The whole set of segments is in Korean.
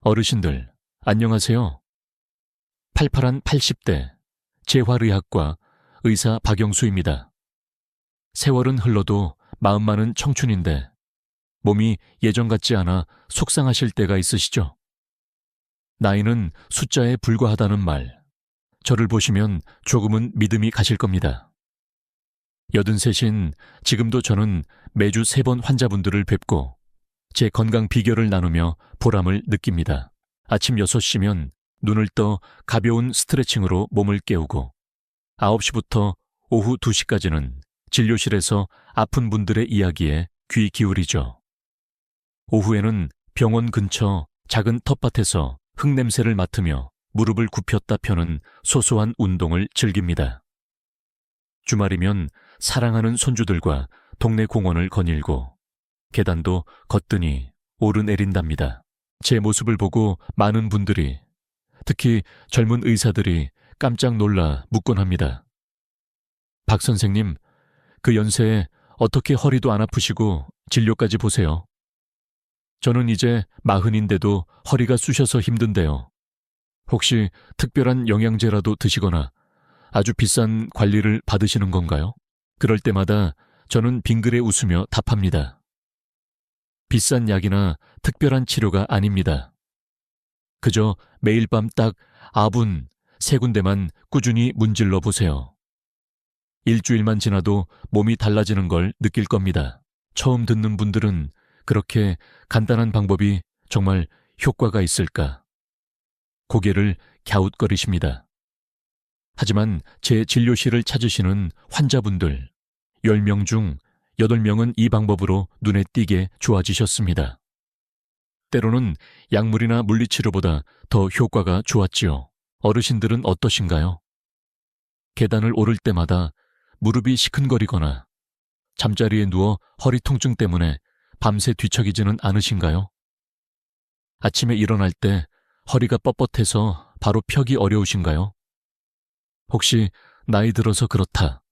어르신들, 안녕하세요. 팔팔한 80대 재활의학과 의사 박영수입니다. 세월은 흘러도 마음만은 청춘인데 몸이 예전 같지 않아 속상하실 때가 있으시죠? 나이는 숫자에 불과하다는 말, 저를 보시면 조금은 믿음이 가실 겁니다. 83인 지금도 저는 매주 3번 환자분들을 뵙고 제 건강 비결을 나누며 보람을 느낍니다. 아침 6시면 눈을 떠 가벼운 스트레칭으로 몸을 깨우고 9시부터 오후 2시까지는 진료실에서 아픈 분들의 이야기에 귀 기울이죠. 오후에는 병원 근처 작은 텃밭에서 흙냄새를 맡으며 무릎을 굽혔다 펴는 소소한 운동을 즐깁니다. 주말이면 사랑하는 손주들과 동네 공원을 거닐고 계단도 거뜬히 오르내린답니다. 제 모습을 보고 많은 분들이, 특히 젊은 의사들이 깜짝 놀라 묻곤 합니다. 박 선생님, 그 연세에 어떻게 허리도 안 아프시고 진료까지 보세요? 저는 이제 40인데도 허리가 쑤셔서 힘든데요. 혹시 특별한 영양제라도 드시거나 아주 비싼 관리를 받으시는 건가요? 그럴 때마다 저는 빙그레 웃으며 답합니다. 비싼 약이나 특별한 치료가 아닙니다. 그저 매일 밤 딱 3군데만 꾸준히 문질러 보세요. 일주일만 지나도 몸이 달라지는 걸 느낄 겁니다. 처음 듣는 분들은 그렇게 간단한 방법이 정말 효과가 있을까? 고개를 갸웃거리십니다. 하지만 제 진료실을 찾으시는 환자분들 10명 중 8명은 이 방법으로 눈에 띄게 좋아지셨습니다. 때로는 약물이나 물리치료보다 더 효과가 좋았지요. 어르신들은 어떠신가요? 계단을 오를 때마다 무릎이 시큰거리거나 잠자리에 누워 허리 통증 때문에 밤새 뒤척이지는 않으신가요? 아침에 일어날 때 허리가 뻣뻣해서 바로 펴기 어려우신가요? 혹시 나이 들어서 그렇다,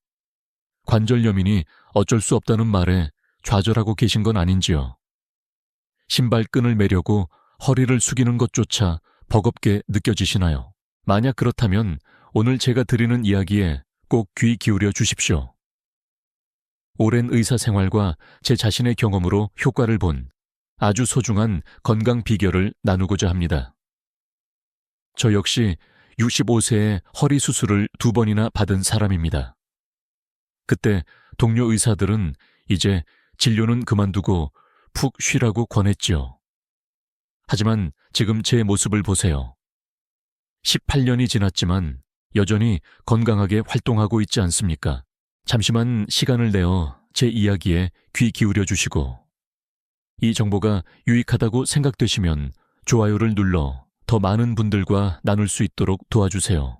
관절염이니 어쩔 수 없다는 말에 좌절하고 계신 건 아닌지요? 신발끈을 매려고 허리를 숙이는 것조차 버겁게 느껴지시나요? 만약 그렇다면 오늘 제가 드리는 이야기에 꼭 귀 기울여 주십시오. 오랜 의사 생활과 제 자신의 경험으로 효과를 본 아주 소중한 건강 비결을 나누고자 합니다. 저 역시 65세에 허리 수술을 2번이나 받은 사람입니다. 그때 동료 의사들은 이제 진료는 그만두고 푹 쉬라고 권했지요. 하지만 지금 제 모습을 보세요. 18년이 지났지만 여전히 건강하게 활동하고 있지 않습니까? 잠시만 시간을 내어 제 이야기에 귀 기울여 주시고 이 정보가 유익하다고 생각되시면 좋아요를 눌러 더 많은 분들과 나눌 수 있도록 도와주세요.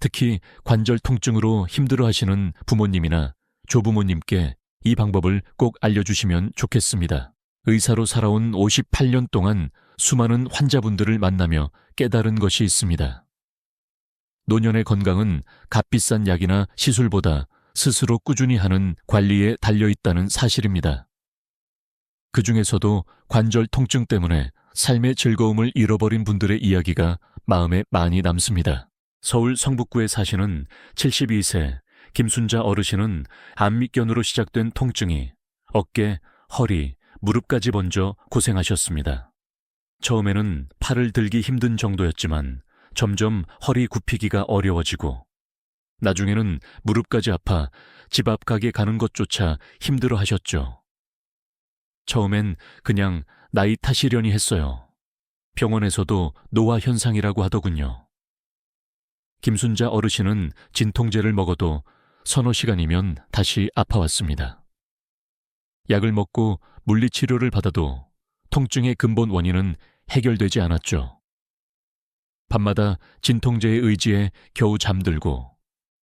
특히 관절 통증으로 힘들어하시는 부모님이나 조부모님께 이 방법을 꼭 알려주시면 좋겠습니다. 의사로 살아온 58년 동안 수많은 환자분들을 만나며 깨달은 것이 있습니다. 노년의 건강은 값비싼 약이나 시술보다 스스로 꾸준히 하는 관리에 달려있다는 사실입니다. 그 중에서도 관절 통증 때문에 삶의 즐거움을 잃어버린 분들의 이야기가 마음에 많이 남습니다. 서울 성북구에 사시는 72세 김순자 어르신은 안미견으로 시작된 통증이 어깨, 허리, 무릎까지 번져 고생하셨습니다. 처음에는 팔을 들기 힘든 정도였지만 점점 허리 굽히기가 어려워지고 나중에는 무릎까지 아파 집 앞 가게 가는 것조차 힘들어 하셨죠. 처음엔 그냥 나이 탓이려니 했어요. 병원에서도 노화 현상이라고 하더군요. 김순자 어르신은 진통제를 먹어도 서너 시간이면 다시 아파왔습니다. 약을 먹고 물리치료를 받아도 통증의 근본 원인은 해결되지 않았죠. 밤마다 진통제의 의지에 겨우 잠들고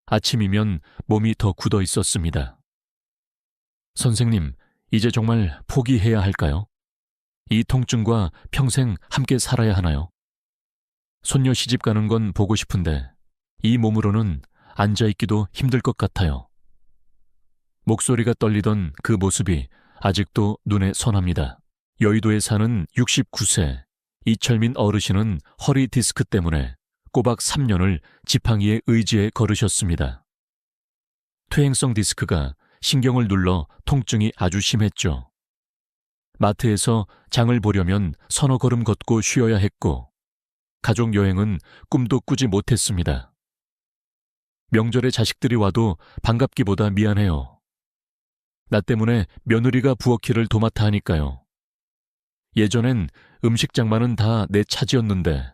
아침이면 몸이 더 굳어 있었습니다. 선생님, 이제 정말 포기해야 할까요? 이 통증과 평생 함께 살아야 하나요? 손녀 시집 가는 건 보고 싶은데 이 몸으로는 앉아있기도 힘들 것 같아요. 목소리가 떨리던 그 모습이 아직도 눈에 선합니다. 여의도에 사는 69세 이철민 어르신은 허리 디스크 때문에 꼬박 3년을 지팡이에 의지해 걸으셨습니다. 퇴행성 디스크가 신경을 눌러 통증이 아주 심했죠. 마트에서 장을 보려면 서너 걸음 걷고 쉬어야 했고, 가족 여행은 꿈도 꾸지 못했습니다. 명절에 자식들이 와도 반갑기보다 미안해요. 나 때문에 며느리가 부엌일을 도맡아 하니까요. 예전엔 음식 장만은 다 내 차지였는데.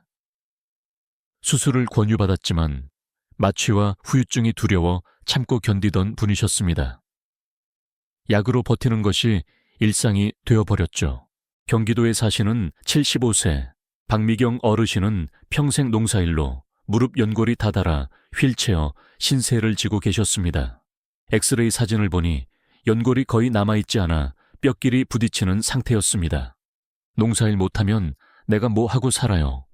수술을 권유받았지만 마취와 후유증이 두려워 참고 견디던 분이셨습니다. 약으로 버티는 것이 일상이 되어버렸죠. 경기도에 사시는 75세 박미경 어르신은 평생 농사일로 무릎 연골이 다달아 휠체어, 신세를 지고 계셨습니다. 엑스레이 사진을 보니 연골이 거의 남아있지 않아 뼈끼리 부딪히는 상태였습니다. 농사일 못하면 내가 뭐 하고 살아요.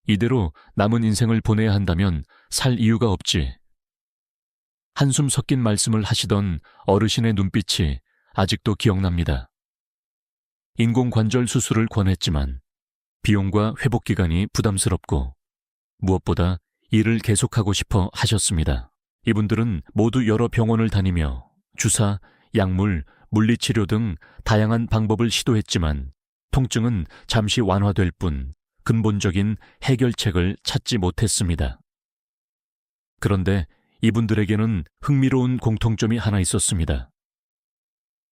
이대로 남은 인생을 보내야 한다면 살 이유가 없지. 한숨 섞인 말씀을 하시던 어르신의 눈빛이 아직도 기억납니다. 인공관절 수술을 권했지만 비용과 회복 기간이 부담스럽고 무엇보다 일을 계속하고 싶어 하셨습니다. 이분들은 모두 여러 병원을 다니며 주사, 약물, 물리치료 등 다양한 방법을 시도했지만 통증은 잠시 완화될 뿐 근본적인 해결책을 찾지 못했습니다. 그런데 이분들에게는 흥미로운 공통점이 하나 있었습니다.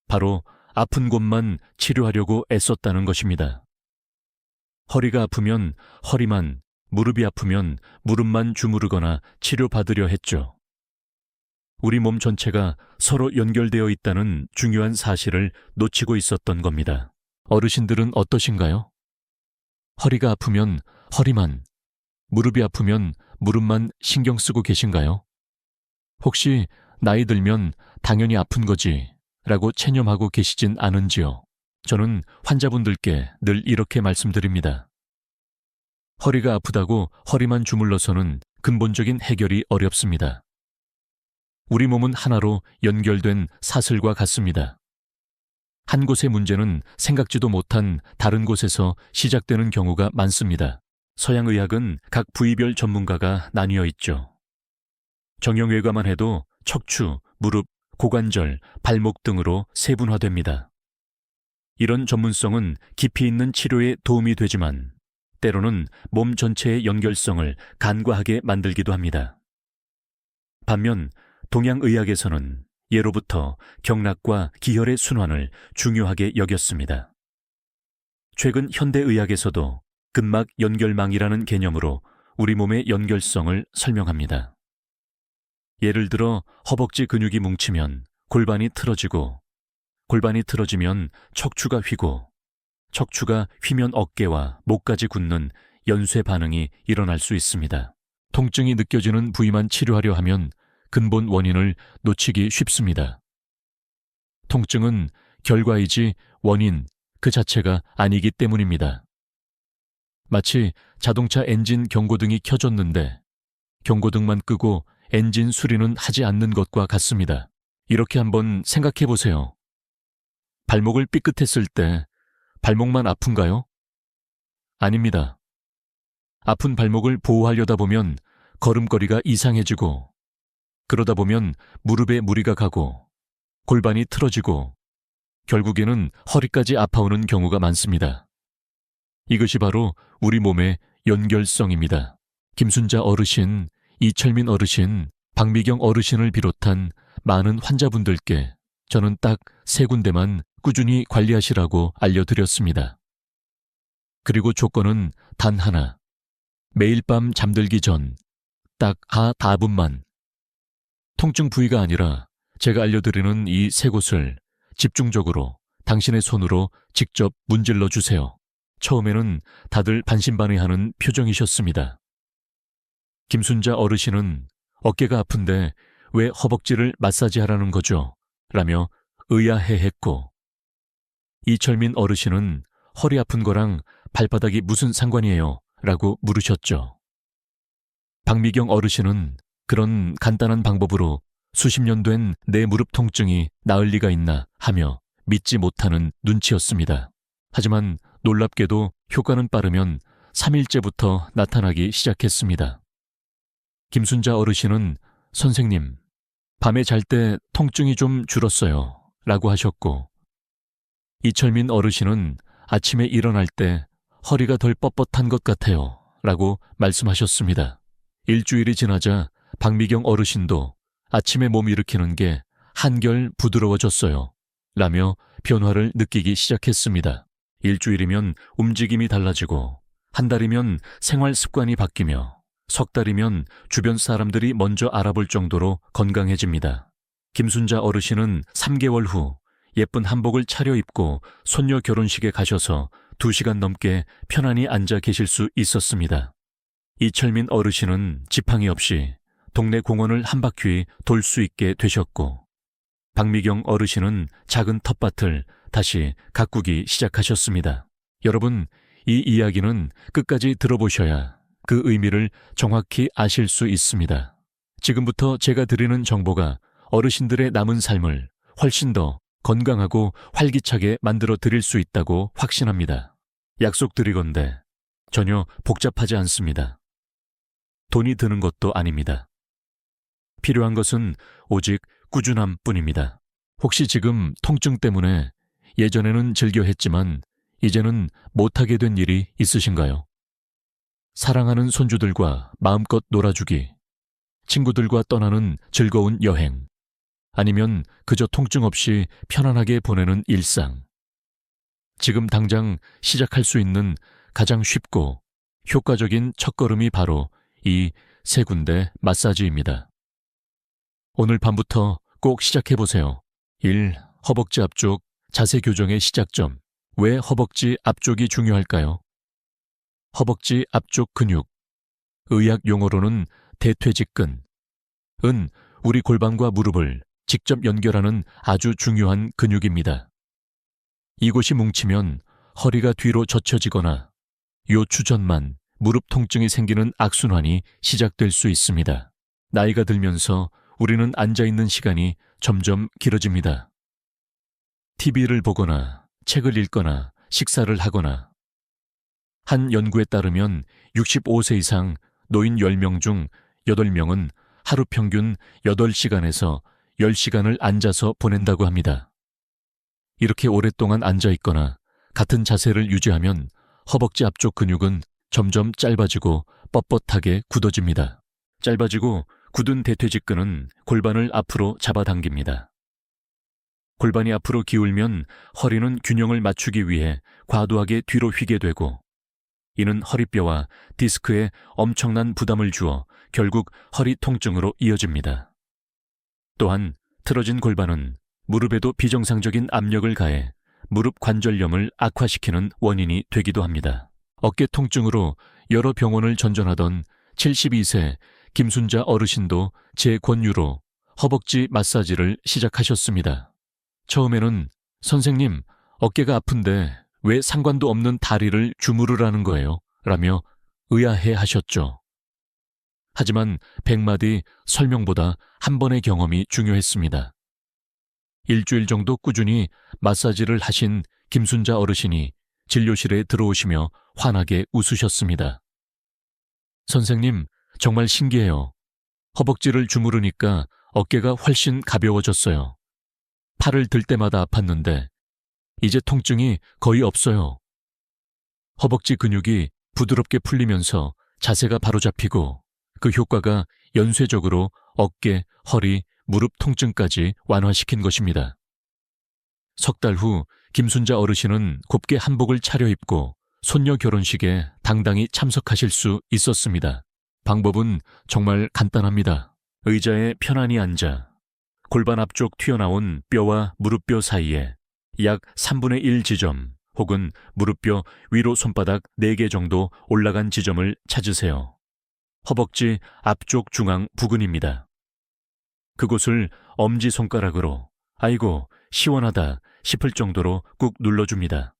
바로 아픈 곳만 치료하려고 애썼다는 것입니다. 허리가 아프면 허리만, 무릎이 아프면 무릎만 주무르거나 치료받으려 했죠. 우리 몸 전체가 서로 연결되어 있다는 중요한 사실을 놓치고 있었던 겁니다. 어르신들은 어떠신가요? 허리가 아프면 허리만, 무릎이 아프면 무릎만 신경 쓰고 계신가요? 혹시 나이 들면 당연히 아픈 거지 라고 체념하고 계시진 않은지요? 저는 환자분들께 늘 이렇게 말씀드립니다. 허리가 아프다고 허리만 주물러서는 근본적인 해결이 어렵습니다. 우리 몸은 하나로 연결된 사슬과 같습니다. 한 곳의 문제는 생각지도 못한 다른 곳에서 시작되는 경우가 많습니다. 서양의학은 각 부위별 전문가가 나뉘어 있죠. 정형외과만 해도 척추, 무릎, 고관절, 발목 등으로 세분화됩니다. 이런 전문성은 깊이 있는 치료에 도움이 되지만 때로는 몸 전체의 연결성을 간과하게 만들기도 합니다. 반면 동양의학에서는 예로부터 경락과 기혈의 순환을 중요하게 여겼습니다. 최근 현대의학에서도 근막 연결망이라는 개념으로 우리 몸의 연결성을 설명합니다. 예를 들어 허벅지 근육이 뭉치면 골반이 틀어지고, 골반이 틀어지면 척추가 휘고, 척추가 휘면 어깨와 목까지 굳는 연쇄 반응이 일어날 수 있습니다. 통증이 느껴지는 부위만 치료하려 하면 근본 원인을 놓치기 쉽습니다. 통증은 결과이지 원인 그 자체가 아니기 때문입니다. 마치 자동차 엔진 경고등이 켜졌는데 경고등만 끄고 엔진 수리는 하지 않는 것과 같습니다. 이렇게 한번 생각해 보세요. 발목을 삐끗했을 때 발목만 아픈가요? 아닙니다. 아픈 발목을 보호하려다 보면 걸음걸이가 이상해지고, 그러다 보면 무릎에 무리가 가고 골반이 틀어지고 결국에는 허리까지 아파오는 경우가 많습니다. 이것이 바로 우리 몸의 연결성입니다. 김순자 어르신, 이철민 어르신, 박미경 어르신을 비롯한 많은 환자분들께 저는 딱 3군데만 꾸준히 관리하시라고 알려드렸습니다. 그리고 조건은 단 하나. 매일 밤 잠들기 전 딱 4분만. 통증 부위가 아니라 제가 알려드리는 이 3곳을 집중적으로 당신의 손으로 직접 문질러 주세요. 처음에는 다들 반신반의하는 표정이셨습니다. 김순자 어르신은 어깨가 아픈데 왜 허벅지를 마사지하라는 거죠? 라며 의아해했고, 이철민 어르신은 허리 아픈 거랑 발바닥이 무슨 상관이에요? 라고 물으셨죠. 박미경 어르신은 그런 간단한 방법으로 수십 년 된 내 무릎 통증이 나을 리가 있나 하며 믿지 못하는 눈치였습니다. 하지만 놀랍게도 효과는 빠르면 3일째부터 나타나기 시작했습니다. 김순자 어르신은 선생님, 밤에 잘 때 통증이 좀 줄었어요 라고 하셨고, 이철민 어르신은 아침에 일어날 때 허리가 덜 뻣뻣한 것 같아요 라고 말씀하셨습니다. 일주일이 지나자 박미경 어르신도 아침에 몸 일으키는 게 한결 부드러워졌어요 라며 변화를 느끼기 시작했습니다. 일주일이면 움직임이 달라지고, 한 달이면 생활 습관이 바뀌며, 석 달이면 주변 사람들이 먼저 알아볼 정도로 건강해집니다. 김순자 어르신은 3개월 후 예쁜 한복을 차려입고 손녀 결혼식에 가셔서 2시간 넘게 편안히 앉아 계실 수 있었습니다. 이철민 어르신은 지팡이 없이 동네 공원을 한 바퀴 돌 수 있게 되셨고, 박미경 어르신은 작은 텃밭을 다시 가꾸기 시작하셨습니다. 여러분, 이 이야기는 끝까지 들어보셔야 그 의미를 정확히 아실 수 있습니다. 지금부터 제가 드리는 정보가 어르신들의 남은 삶을 훨씬 더 건강하고 활기차게 만들어 드릴 수 있다고 확신합니다. 약속드리건대 전혀 복잡하지 않습니다. 돈이 드는 것도 아닙니다. 필요한 것은 오직 꾸준함 뿐입니다. 혹시 지금 통증 때문에 예전에는 즐겨 했지만 이제는 못하게 된 일이 있으신가요? 사랑하는 손주들과 마음껏 놀아주기, 친구들과 떠나는 즐거운 여행, 아니면 그저 통증 없이 편안하게 보내는 일상. 지금 당장 시작할 수 있는 가장 쉽고 효과적인 첫걸음이 바로 이 3군데 마사지입니다. 오늘 밤부터 꼭 시작해보세요. 1. 허벅지 앞쪽 자세 교정의 시작점. 왜 허벅지 앞쪽이 중요할까요? 허벅지 앞쪽 근육, 의학 용어로는 대퇴직근, 은 우리 골반과 무릎을 직접 연결하는 아주 중요한 근육입니다. 이곳이 뭉치면 허리가 뒤로 젖혀지거나 요추 전만 무릎 통증이 생기는 악순환이 시작될 수 있습니다. 나이가 들면서 우리는 앉아있는 시간이 점점 길어집니다. TV를 보거나 책을 읽거나 식사를 하거나. 한 연구에 따르면 65세 이상 노인 10명 중 8명은 하루 평균 8시간에서 10시간을 앉아서 보낸다고 합니다. 이렇게 오랫동안 앉아있거나 같은 자세를 유지하면 허벅지 앞쪽 근육은 점점 짧아지고 뻣뻣하게 굳어집니다. 짧아지고 굳은 대퇴직근은 골반을 앞으로 잡아당깁니다. 골반이 앞으로 기울면 허리는 균형을 맞추기 위해 과도하게 뒤로 휘게 되고, 이는 허리뼈와 디스크에 엄청난 부담을 주어 결국 허리 통증으로 이어집니다. 또한 틀어진 골반은 무릎에도 비정상적인 압력을 가해 무릎 관절염을 악화시키는 원인이 되기도 합니다. 어깨 통증으로 여러 병원을 전전하던 72세 김순자 어르신도 제 권유로 허벅지 마사지를 시작하셨습니다. 처음에는 선생님, 어깨가 아픈데 왜 상관도 없는 다리를 주무르라는 거예요? 라며 의아해 하셨죠. 하지만 100마디 설명보다 한 번의 경험이 중요했습니다. 일주일 정도 꾸준히 마사지를 하신 김순자 어르신이 진료실에 들어오시며 환하게 웃으셨습니다. 선생님, 정말 신기해요. 허벅지를 주무르니까 어깨가 훨씬 가벼워졌어요. 팔을 들 때마다 아팠는데 이제 통증이 거의 없어요. 허벅지 근육이 부드럽게 풀리면서 자세가 바로 잡히고 그 효과가 연쇄적으로 어깨, 허리, 무릎 통증까지 완화시킨 것입니다. 석 달 후 김순자 어르신은 곱게 한복을 차려입고 손녀 결혼식에 당당히 참석하실 수 있었습니다. 방법은 정말 간단합니다. 의자에 편안히 앉아 골반 앞쪽 튀어나온 뼈와 무릎뼈 사이에 약 3분의 1 지점 혹은 무릎뼈 위로 손바닥 4개 정도 올라간 지점을 찾으세요. 허벅지 앞쪽 중앙 부근입니다. 그곳을 엄지손가락으로 아이고 시원하다 싶을 정도로 꾹 눌러줍니다.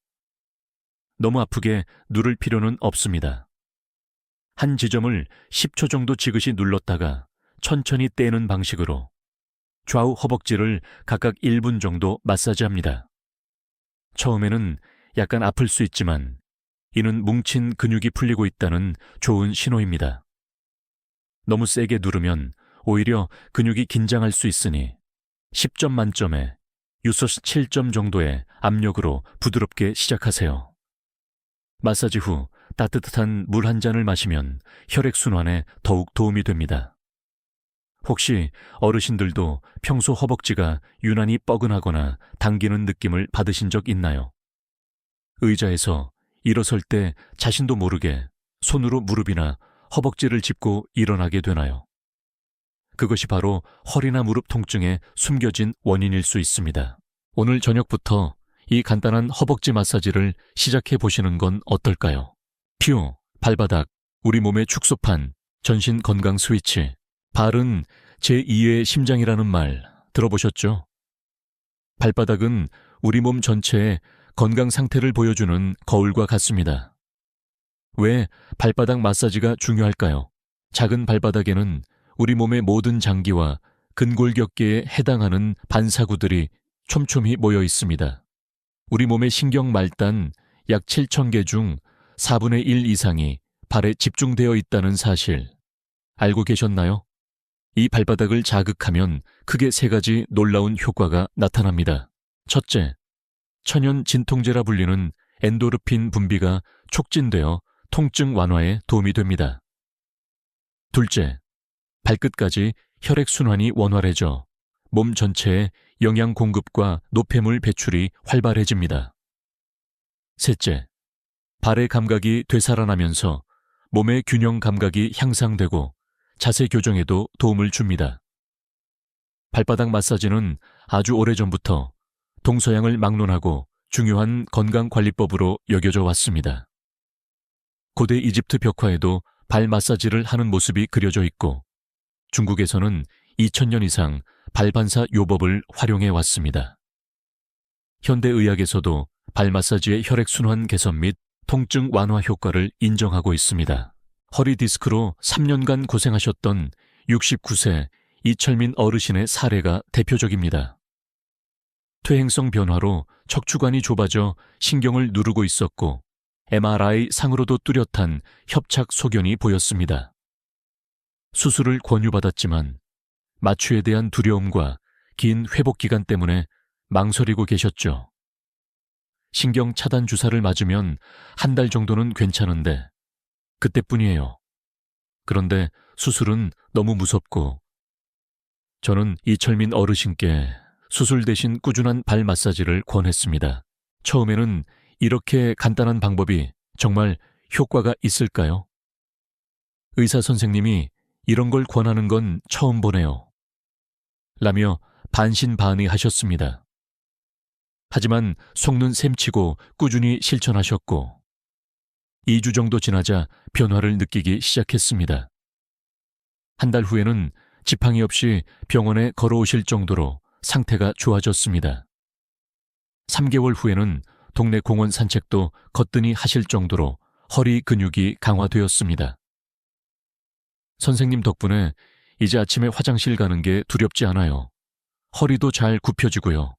너무 아프게 누를 필요는 없습니다. 한 지점을 10초 정도 지그시 눌렀다가 천천히 떼는 방식으로 좌우 허벅지를 각각 1분 정도 마사지합니다. 처음에는 약간 아플 수 있지만 이는 뭉친 근육이 풀리고 있다는 좋은 신호입니다. 너무 세게 누르면 오히려 근육이 긴장할 수 있으니 10점 만점에 유서스 7점 정도의 압력으로 부드럽게 시작하세요. 마사지 후 따뜻한 물 한 잔을 마시면 혈액순환에 더욱 도움이 됩니다. 혹시 어르신들도 평소 허벅지가 유난히 뻐근하거나 당기는 느낌을 받으신 적 있나요? 의자에서 일어설 때 자신도 모르게 손으로 무릎이나 허벅지를 짚고 일어나게 되나요? 그것이 바로 허리나 무릎 통증의 숨겨진 원인일 수 있습니다. 오늘 저녁부터 이 간단한 허벅지 마사지를 시작해 보시는 건 어떨까요? 퓨, 발바닥, 우리 몸의 축소판, 전신 건강 스위치. 발은 제2의 심장이라는 말 들어보셨죠? 발바닥은 우리 몸 전체의 건강 상태를 보여주는 거울과 같습니다. 왜 발바닥 마사지가 중요할까요? 작은 발바닥에는 우리 몸의 모든 장기와 근골격계에 해당하는 반사구들이 촘촘히 모여 있습니다. 우리 몸의 신경 말단 약 7,000개 중 4분의 1 이상이 발에 집중되어 있다는 사실 알고 계셨나요? 이 발바닥을 자극하면 크게 3가지 놀라운 효과가 나타납니다. 첫째, 천연 진통제라 불리는 엔도르핀 분비가 촉진되어 통증 완화에 도움이 됩니다. 둘째, 발끝까지 혈액순환이 원활해져 몸 전체에 영양 공급과 노폐물 배출이 활발해집니다. 셋째, 발의 감각이 되살아나면서 몸의 균형 감각이 향상되고 자세 교정에도 도움을 줍니다. 발바닥 마사지는 아주 오래전부터 동서양을 막론하고 중요한 건강관리법으로 여겨져 왔습니다. 고대 이집트 벽화에도 발 마사지를 하는 모습이 그려져 있고 중국에서는 2000년 이상 발반사 요법을 활용해 왔습니다. 현대의학에서도 발 마사지의 혈액순환 개선 및 통증 완화 효과를 인정하고 있습니다. 허리 디스크로 3년간 고생하셨던 69세 이철민 어르신의 사례가 대표적입니다. 퇴행성 변화로 척추관이 좁아져 신경을 누르고 있었고 MRI 상으로도 뚜렷한 협착 소견이 보였습니다. 수술을 권유받았지만 마취에 대한 두려움과 긴 회복 기간 때문에 망설이고 계셨죠. 신경 차단 주사를 맞으면 1달 정도는 괜찮은데 그때뿐이에요. 그런데 수술은 너무 무섭고 저는 이철민 어르신께 수술 대신 꾸준한 발 마사지를 권했습니다. 처음에는 이렇게 간단한 방법이 정말 효과가 있을까요? 의사 선생님이 이런 걸 권하는 건 처음 보네요. 라며 반신반의하셨습니다. 하지만 속는 셈치고 꾸준히 실천하셨고 2주 정도 지나자 변화를 느끼기 시작했습니다. 1달 후에는 지팡이 없이 병원에 걸어오실 정도로 상태가 좋아졌습니다. 3개월 후에는 동네 공원 산책도 거뜬히 하실 정도로 허리 근육이 강화되었습니다. 선생님 덕분에 이제 아침에 화장실 가는 게 두렵지 않아요. 허리도 잘 굽혀지고요.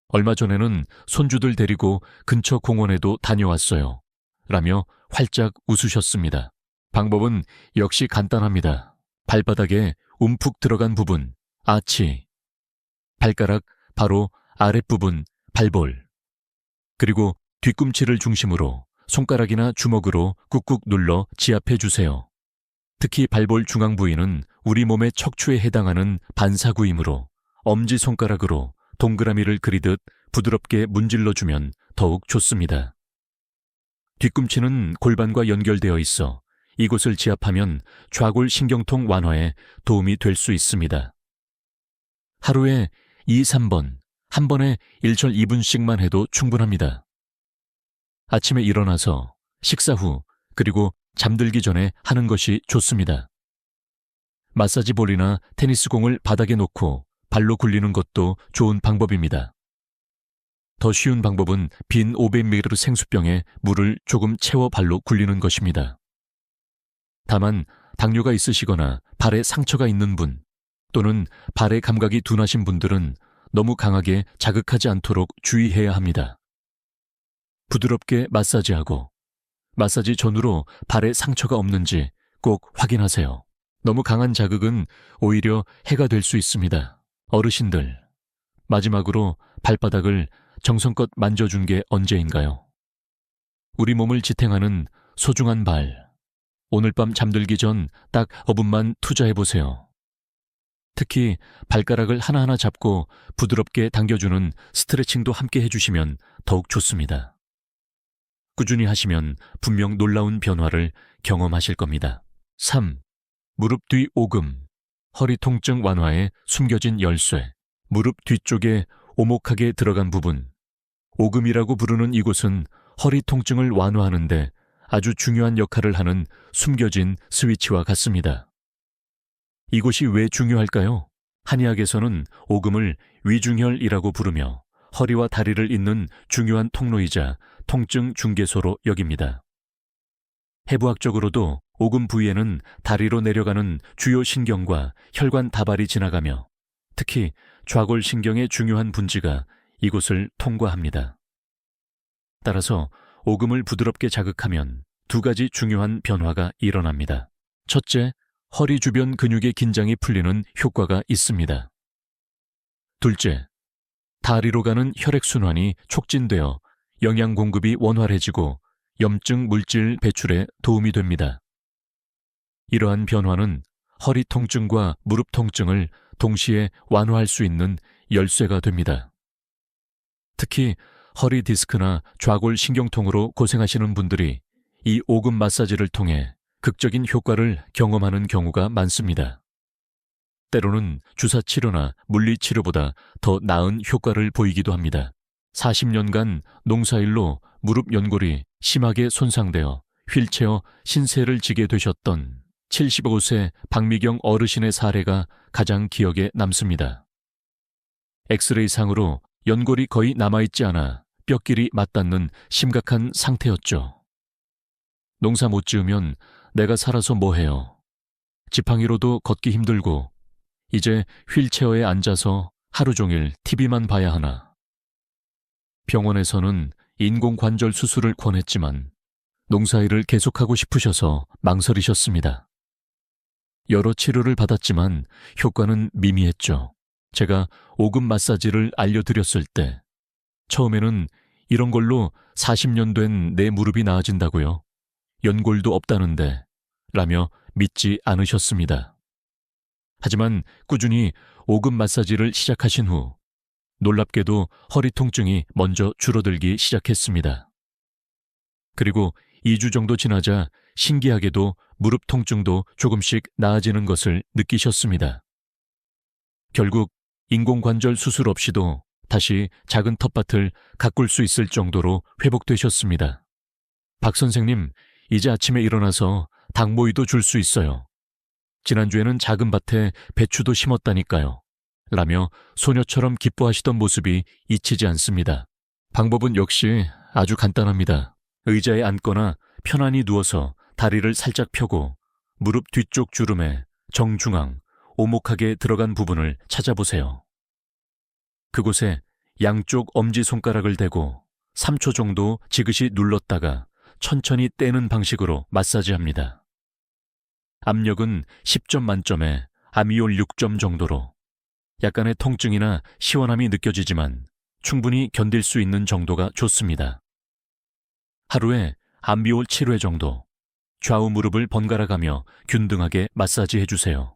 얼마 전에는 손주들 데리고 근처 공원에도 다녀왔어요. 라며 활짝 웃으셨습니다. 방법은 역시 간단합니다. 발바닥에 움푹 들어간 부분, 아치, 발가락 바로 아랫부분, 발볼, 그리고 뒤꿈치를 중심으로 손가락이나 주먹으로 꾹꾹 눌러 지압해 주세요. 특히 발볼 중앙 부위는 우리 몸의 척추에 해당하는 반사구이므로 엄지손가락으로 동그라미를 그리듯 부드럽게 문질러주면 더욱 좋습니다. 뒤꿈치는 골반과 연결되어 있어 이곳을 지압하면 좌골 신경통 완화에 도움이 될 수 있습니다. 하루에 2, 3번, 한 번에 1절 2분씩만 해도 충분합니다. 아침에 일어나서 식사 후 그리고 잠들기 전에 하는 것이 좋습니다. 마사지 볼이나 테니스 공을 바닥에 놓고 발로 굴리는 것도 좋은 방법입니다. 더 쉬운 방법은 빈 500ml 생수병에 물을 조금 채워 발로 굴리는 것입니다. 다만 당뇨가 있으시거나 발에 상처가 있는 분 또는 발의 감각이 둔하신 분들은 너무 강하게 자극하지 않도록 주의해야 합니다. 부드럽게 마사지하고 마사지 전후로 발에 상처가 없는지 꼭 확인하세요. 너무 강한 자극은 오히려 해가 될 수 있습니다. 어르신들, 마지막으로 발바닥을 정성껏 만져준 게 언제인가요? 우리 몸을 지탱하는 소중한 발. 오늘 밤 잠들기 전 딱 5분만 투자해보세요. 특히 발가락을 하나하나 잡고 부드럽게 당겨주는 스트레칭도 함께 해주시면 더욱 좋습니다. 꾸준히 하시면 분명 놀라운 변화를 경험하실 겁니다. 3. 무릎 뒤 오금, 허리 통증 완화에 숨겨진 열쇠. 무릎 뒤쪽에 오목하게 들어간 부분, 오금이라고 부르는 이곳은 허리 통증을 완화하는 데 아주 중요한 역할을 하는 숨겨진 스위치와 같습니다. 이곳이 왜 중요할까요? 한의학에서는 오금을 위중혈이라고 부르며 허리와 다리를 잇는 중요한 통로이자 통증 중개소로 여깁니다. 해부학적으로도 오금 부위에는 다리로 내려가는 주요 신경과 혈관 다발이 지나가며 특히 좌골신경의 중요한 분지가 이곳을 통과합니다. 따라서 오금을 부드럽게 자극하면 두 가지 중요한 변화가 일어납니다. 첫째, 허리 주변 근육의 긴장이 풀리는 효과가 있습니다. 둘째, 다리로 가는 혈액순환이 촉진되어 영양 공급이 원활해지고 염증 물질 배출에 도움이 됩니다. 이러한 변화는 허리 통증과 무릎 통증을 동시에 완화할 수 있는 열쇠가 됩니다. 특히 허리 디스크나 좌골 신경통으로 고생하시는 분들이 이 오금 마사지를 통해 극적인 효과를 경험하는 경우가 많습니다. 때로는 주사 치료나 물리 치료보다 더 나은 효과를 보이기도 합니다. 40년간 농사일로 무릎 연골이 심하게 손상되어 휠체어 신세를 지게 되셨던 75세 박미경 어르신의 사례가 가장 기억에 남습니다. 엑스레이상으로 연골이 거의 남아있지 않아 뼈끼리 맞닿는 심각한 상태였죠. 농사 못 지으면 내가 살아서 뭐해요. 지팡이로도 걷기 힘들고 이제 휠체어에 앉아서 하루 종일 TV만 봐야 하나. 병원에서는 인공관절 수술을 권했지만 농사일을 계속하고 싶으셔서 망설이셨습니다. 여러 치료를 받았지만 효과는 미미했죠. 제가 오금 마사지를 알려드렸을 때 처음에는 이런 걸로 40년 된 내 무릎이 나아진다고요? 연골도 없다는데 라며 믿지 않으셨습니다. 하지만 꾸준히 오금 마사지를 시작하신 후 놀랍게도 허리 통증이 먼저 줄어들기 시작했습니다. 그리고 2주 정도 지나자 신기하게도 무릎 통증도 조금씩 나아지는 것을 느끼셨습니다. 결국 인공관절 수술 없이도 다시 작은 텃밭을 가꿀 수 있을 정도로 회복되셨습니다. 박 선생님, 이제 아침에 일어나서 닭모이도 줄 수 있어요. 지난주에는 작은 밭에 배추도 심었다니까요. 라며 소녀처럼 기뻐하시던 모습이 잊히지 않습니다. 방법은 역시 아주 간단합니다. 의자에 앉거나 편안히 누워서 다리를 살짝 펴고 무릎 뒤쪽 주름에 정중앙, 오목하게 들어간 부분을 찾아보세요. 그곳에 양쪽 엄지손가락을 대고 3초 정도 지그시 눌렀다가 천천히 떼는 방식으로 마사지합니다. 압력은 10점 만점에 아미올 6점 정도로 약간의 통증이나 시원함이 느껴지지만 충분히 견딜 수 있는 정도가 좋습니다. 하루에 암비올 7회 정도 좌우 무릎을 번갈아가며 균등하게 마사지해주세요.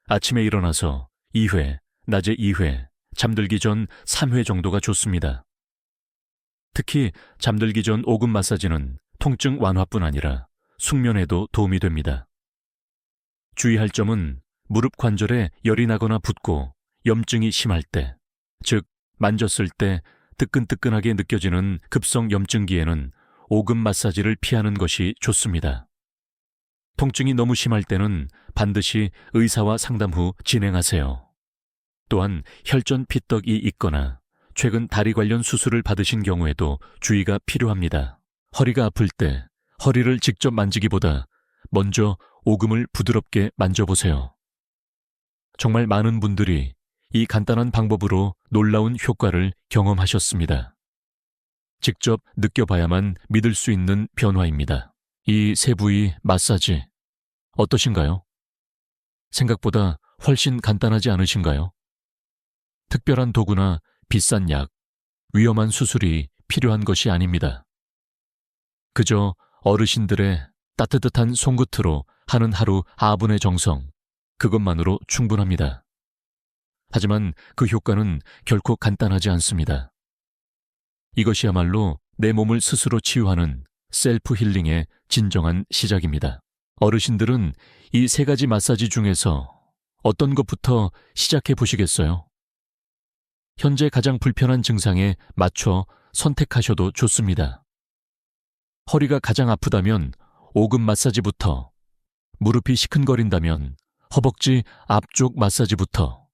아침에 일어나서 2회, 낮에 2회, 잠들기 전 3회 정도가 좋습니다. 특히 잠들기 전 오금 마사지는 통증 완화뿐 아니라 숙면에도 도움이 됩니다. 주의할 점은 무릎 관절에 열이 나거나 붓고 염증이 심할 때, 즉 만졌을 때 뜨끈뜨끈하게 느껴지는 급성 염증기에는 오금 마사지를 피하는 것이 좋습니다. 통증이 너무 심할 때는 반드시 의사와 상담 후 진행하세요. 또한 혈전 피떡이 있거나 최근 다리 관련 수술을 받으신 경우에도 주의가 필요합니다. 허리가 아플 때 허리를 직접 만지기보다 먼저 오금을 부드럽게 만져보세요. 정말 많은 분들이 이 간단한 방법으로 놀라운 효과를 경험하셨습니다. 직접 느껴봐야만 믿을 수 있는 변화입니다. 이 세 부위 마사지 어떠신가요? 생각보다 훨씬 간단하지 않으신가요? 특별한 도구나 비싼 약, 위험한 수술이 필요한 것이 아닙니다. 그저 어르신들의 따뜻한 손끝으로 하는 하루 4분의 정성, 그것만으로 충분합니다. 하지만 그 효과는 결코 간단하지 않습니다. 이것이야말로 내 몸을 스스로 치유하는 셀프 힐링의 진정한 시작입니다. 어르신들은 이 세 가지 마사지 중에서 어떤 것부터 시작해 보시겠어요? 현재 가장 불편한 증상에 맞춰 선택하셔도 좋습니다. 허리가 가장 아프다면 오금 마사지부터, 무릎이 시큰거린다면 허벅지 앞쪽 마사지부터,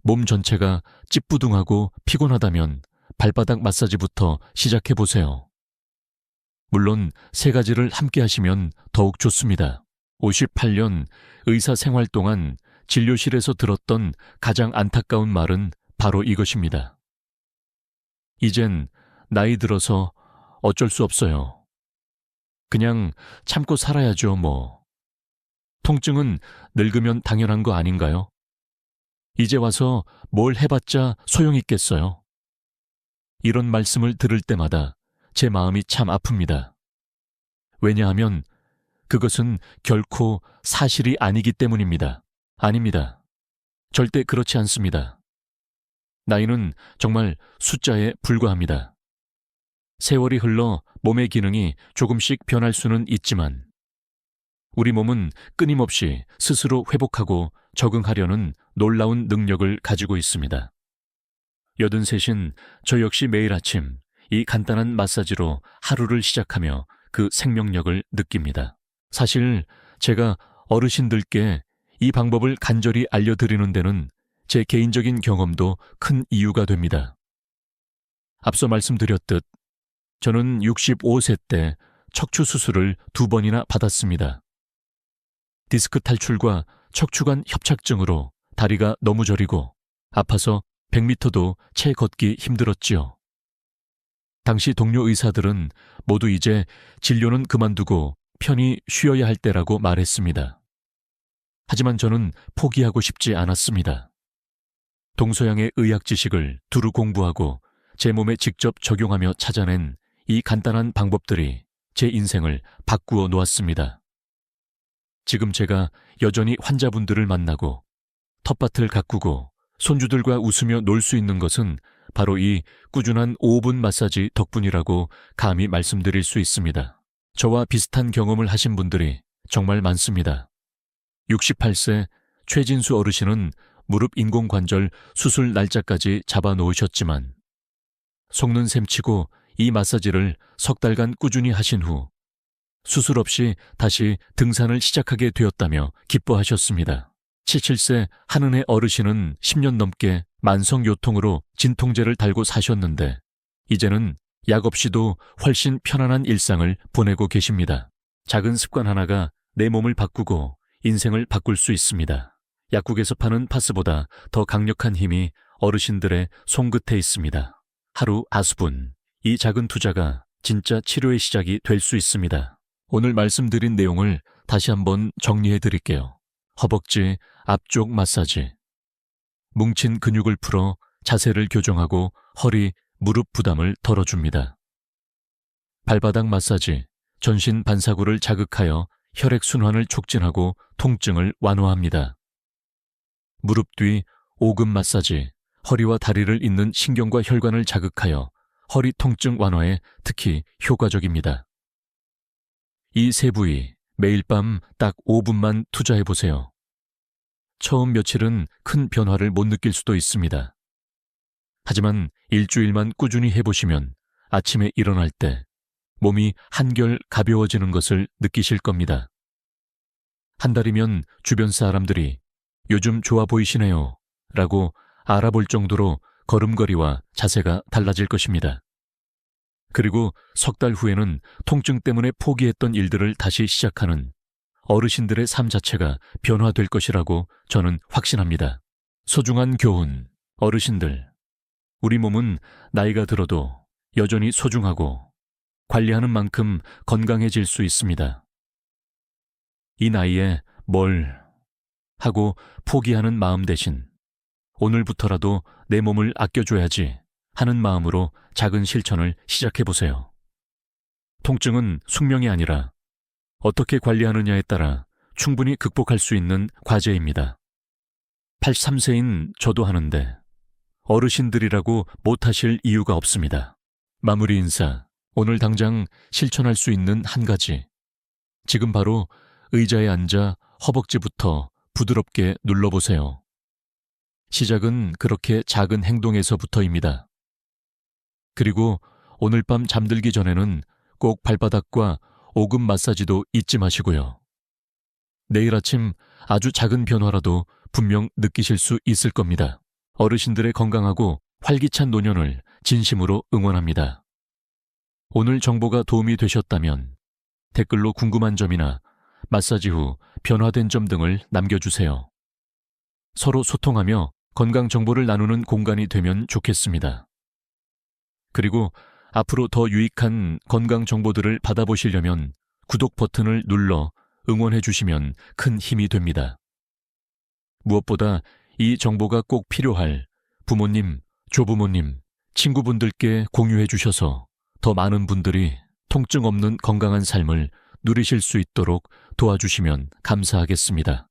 몸 전체가 찌뿌둥하고 피곤하다면 발바닥 마사지부터 시작해 보세요. 물론 세 가지를 함께 하시면 더욱 좋습니다. 58년 의사 생활 동안 진료실에서 들었던 가장 안타까운 말은 바로 이것입니다. 이젠 나이 들어서 어쩔 수 없어요. 그냥 참고 살아야죠, 뭐. 통증은 늙으면 당연한 거 아닌가요? 이제 와서 뭘 해봤자 소용있겠어요? 이런 말씀을 들을 때마다 제 마음이 참 아픕니다. 왜냐하면 그것은 결코 사실이 아니기 때문입니다. 아닙니다. 절대 그렇지 않습니다. 나이는 정말 숫자에 불과합니다. 세월이 흘러 몸의 기능이 조금씩 변할 수는 있지만 우리 몸은 끊임없이 스스로 회복하고 적응하려는 놀라운 능력을 가지고 있습니다. 83인 저 역시 매일 아침 이 간단한 마사지로 하루를 시작하며 그 생명력을 느낍니다. 사실 제가 어르신들께 이 방법을 간절히 알려드리는 데는 제 개인적인 경험도 큰 이유가 됩니다. 앞서 말씀드렸듯 저는 65세 때 척추 수술을 2번이나 받았습니다. 디스크 탈출과 척추관 협착증으로 다리가 너무 저리고 아파서 100m도 채 걷기 힘들었지요. 당시 동료 의사들은 모두 이제 진료는 그만두고 편히 쉬어야 할 때라고 말했습니다. 하지만 저는 포기하고 싶지 않았습니다. 동서양의 의학 지식을 두루 공부하고 제 몸에 직접 적용하며 찾아낸 이 간단한 방법들이 제 인생을 바꾸어 놓았습니다. 지금 제가 여전히 환자분들을 만나고 텃밭을 가꾸고 손주들과 웃으며 놀 수 있는 것은 바로 이 꾸준한 5분 마사지 덕분이라고 감히 말씀드릴 수 있습니다. 저와 비슷한 경험을 하신 분들이 정말 많습니다. 68세 최진수 어르신은 무릎 인공관절 수술 날짜까지 잡아놓으셨지만 속는 셈치고 이 마사지를 석 달간 꾸준히 하신 후 수술 없이 다시 등산을 시작하게 되었다며 기뻐하셨습니다. 77세 한은혜 어르신은 10년 넘게 만성요통으로 진통제를 달고 사셨는데 이제는 약 없이도 훨씬 편안한 일상을 보내고 계십니다. 작은 습관 하나가 내 몸을 바꾸고 인생을 바꿀 수 있습니다. 약국에서 파는 파스보다 더 강력한 힘이 어르신들의 손끝에 있습니다. 하루 5분, 이 작은 투자가 진짜 치료의 시작이 될 수 있습니다. 오늘 말씀드린 내용을 다시 한번 정리해 드릴게요. 허벅지 앞쪽 마사지, 뭉친 근육을 풀어 자세를 교정하고 허리, 무릎 부담을 덜어줍니다. 발바닥 마사지, 전신 반사구를 자극하여 혈액순환을 촉진하고 통증을 완화합니다. 무릎 뒤 오금 마사지, 허리와 다리를 잇는 신경과 혈관을 자극하여 허리 통증 완화에 특히 효과적입니다. 이 세 부위 매일 밤 딱 5분만 투자해보세요. 처음 며칠은 큰 변화를 못 느낄 수도 있습니다. 하지만 일주일만 꾸준히 해보시면 아침에 일어날 때 몸이 한결 가벼워지는 것을 느끼실 겁니다. 한 달이면 주변 사람들이 요즘 좋아 보이시네요 라고 알아볼 정도로 걸음걸이와 자세가 달라질 것입니다. 그리고 석 달 후에는 통증 때문에 포기했던 일들을 다시 시작하는 어르신들의 삶 자체가 변화될 것이라고 저는 확신합니다. 소중한 교훈, 어르신들. 우리 몸은 나이가 들어도 여전히 소중하고 관리하는 만큼 건강해질 수 있습니다. 이 나이에 뭘 하고 포기하는 마음 대신 오늘부터라도 내 몸을 아껴줘야지 하는 마음으로 작은 실천을 시작해보세요. 통증은 숙명이 아니라 어떻게 관리하느냐에 따라 충분히 극복할 수 있는 과제입니다. 83세인 저도 하는데 어르신들이라고 못하실 이유가 없습니다. 마무리 인사, 오늘 당장 실천할 수 있는 한 가지. 지금 바로 의자에 앉아 허벅지부터 부드럽게 눌러보세요. 시작은 그렇게 작은 행동에서부터입니다. 그리고 오늘 밤 잠들기 전에는 꼭 발바닥과 오금 마사지도 잊지 마시고요. 내일 아침 아주 작은 변화라도 분명 느끼실 수 있을 겁니다. 어르신들의 건강하고 활기찬 노년을 진심으로 응원합니다. 오늘 정보가 도움이 되셨다면 댓글로 궁금한 점이나 마사지 후 변화된 점 등을 남겨주세요. 서로 소통하며 건강 정보를 나누는 공간이 되면 좋겠습니다. 그리고 앞으로 더 유익한 건강 정보들을 받아보시려면 구독 버튼을 눌러 응원해 주시면 큰 힘이 됩니다. 무엇보다 이 정보가 꼭 필요할 부모님, 조부모님, 친구분들께 공유해 주셔서 더 많은 분들이 통증 없는 건강한 삶을 누리실 수 있도록 도와주시면 감사하겠습니다.